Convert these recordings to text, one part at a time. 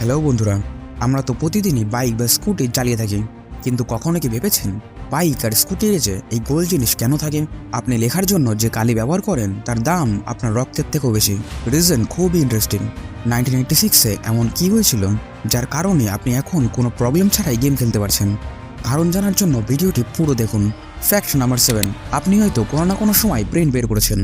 Hello বন্ধুরা, আমরা তো প্রতিদিনই বাইক বা স্কুটি চালিয়ে থাকি, কিন্তু কখনো কি ভেবেছেন বাইক আর স্কুটির যে এই গোল জিনিস কেন থাকে? আপনি লেখার জন্য যে কালি ব্যবহার করেন তার দাম আপনার রক্তের থেকেও বেশি। রিজন খুবই ইন্টারেস্টিং। 1986-এ এমন কি হয়েছিল যার কারণে আপনি এখন কোনো প্রবলেম ছাড়াই গেম খেলতে পারছেন? কারণ জানার জন্য ভিডিওটি পুরো দেখুন। ফ্যাক্ট নাম্বার 7, আপনি হয়তো কোনো না কোনো সময় প্রিন্ট বের করেছেন,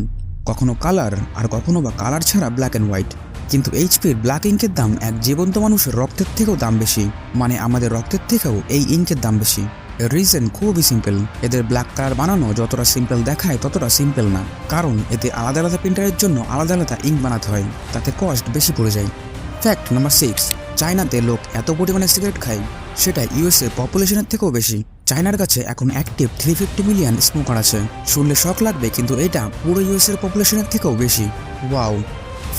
কখনো কালার আর কখনো বা কালার ছাড়া ব্ল্যাক অ্যান্ড হোয়াইট। কিন্তু এইচপির ব্ল্যাক ইঙ্কের দাম এক জীবন্ত মানুষের রক্তের থেকেও দাম বেশি, মানে আমাদের রক্তের থেকেও এই ইঙ্কের দাম বেশি। এর রিজন খুবই সিম্পল। এদের ব্ল্যাক কালার বানানো যতটা সিম্পল দেখায় ততটা সিম্পল না, কারণ এতে আলাদা আলাদা প্রিন্টারের জন্য আলাদা আলাদা ইঙ্ক বানাতে হয়, তাতে কস্ট বেশি পড়ে যায়। ফ্যাক্ট নাম্বার 6, চায়নাতে লোক এত পরিমাণে সিগারেট খায় সেটা ইউএসএ পপুলেশনের থেকেও বেশি। চায়নার কাছে এখন অ্যাক্টিভ 350 মিলিয়ন স্মোকার আছে। শুনলে শক লাগবে, কিন্তু এটা পুরো ইউএসএর পপুলেশনের থেকেও বেশি। ওয়াও।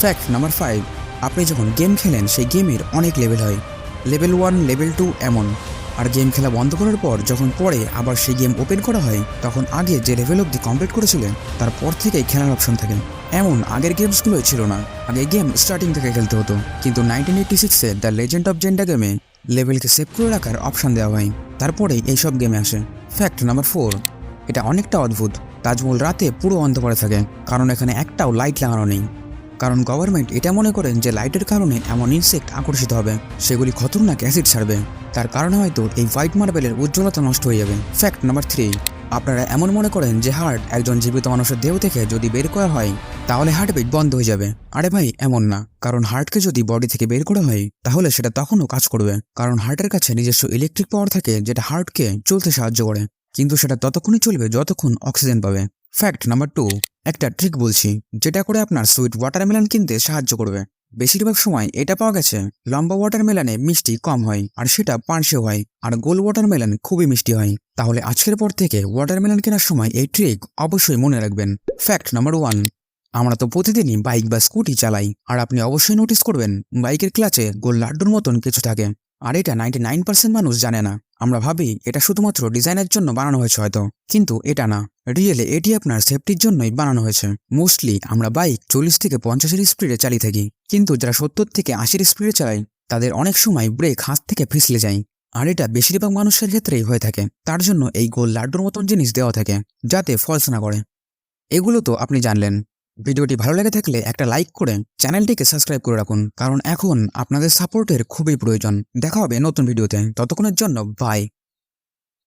ফ্যাক্ট নাম্বার 5, আপনি যখন গেম খেলেন সেই গেমের অনেক লেভেল হয়, লেভেল 1, লেভেল 2 এমন। আর গেম খেলা বন্ধ করার পর যখন পরে আবার সেই গেম ওপেন করা হয়, তখন আগে যে লেভেল অবধি কমপ্লিট করেছিলেন তারপর থেকেই খেলার অপশন থাকে। এমন আগের গেমসগুলোই ছিল না, আগে গেম স্টার্টিং থেকে খেলতে হতো। কিন্তু 1986-এ দ্য লেজেন্ড অফ জেন্ডা গেমে লেভেলকে সেভ করে রাখার অপশন দেওয়া হয়, তারপরেই এইসব গেমে আসে। ফ্যাক্ট নাম্বার 4, এটা অনেকটা অদ্ভুত। তাজমহল রাতে পুরো অন্ধকারে থাকে, কারণ এখানে একটাও লাইট লাগানো নেই। কারণ গভর্নমেন্ট এটা মনে করেন যে লাইটের কারণে এমন ইনসেক্ট আকর্ষিত হবে, সেগুলি খতরনাক অ্যাসিড ছাড়বে, তার কারণে হয়তো এই হোয়াইট মার্বেলের উজ্জ্বলতা নষ্ট হয়ে যাবে। ফ্যাক্ট নাম্বার 3, আপনারা এমন মনে করেন যে হার্ট একজন জীবিত মানুষের দেহ থেকে যদি বের করা হয় তাহলে হার্টবিট বন্ধ হয়ে যাবে। আরে ভাই, এমন না। কারণ হার্টকে যদি বডি থেকে বের করা হয় তাহলে সেটা তখনও কাজ করবে, কারণ হার্টের কাছে নিজস্ব ইলেকট্রিক পাওয়ার থাকে যেটা হার্টকে চলতে সাহায্য করে, কিন্তু সেটা ততক্ষণই চলবে যতক্ষণ অক্সিজেন পাবে। ফ্যাক্ট নাম্বার 2, একটা ট্রিক বলছি যেটা করে আপনার সুইট ওয়াটারমেলন কিনতে সাহায্য করবে। বেশিরভাগ সময় এটা পাওয়া গেছে লম্বা ওয়াটারমেলনে মিষ্টি কম হয় আর সেটা পানসে হয়, আর গোল ওয়াটারমেলন খুবই মিষ্টি হয়। তাহলে আজকের পর থেকে ওয়াটারমেলন কেনার সময় এই ট্রিক অবশ্যই মনে রাখবেন। ফ্যাক্ট নাম্বার 1, আমরা তো প্রতিদিনই বাইক বা স্কুটি চালাই, আর আপনি অবশ্যই নোটিস করবেন বাইকের ক্লাচে গোল লাড্ডুর মতন কিছু থাকে, আর এটা 99% মানুষ জানে না। আমরা ভাবি এটা শুধুমাত্র ডিজাইনের জন্য বানানো হয়েছে হয়তো, কিন্তু এটা না। রিয়েলে এটি আপনার সেফটির জন্যই বানানো হয়েছে। মোস্টলি আমরা বাইক 40 থেকে 50-এর স্পিডে চালিয়ে থাকি, কিন্তু যারা 70 থেকে 80-এর স্পিডে চালায় তাদের অনেক সময় ব্রেক হাত থেকে ফিসলে যায়, আর এটা বেশিরভাগ মানুষের ক্ষেত্রেই হয়ে থাকে। তার জন্য এই গোল লাড্ডুর মতন জিনিস দেওয়া থাকে যাতে ফলস না করে। এগুলো তো আপনি জানলেন। ভিডিওটি ভালো লেগে থাকলে একটা লাইক করে চ্যানেলটিকে সাবস্ক্রাইব করে রাখুন, কারণ এখন আপনাদের সাপোর্টের খুবই প্রয়োজন। দেখা হবে নতুন ভিডিওতে, ততক্ষণের জন্য বাই।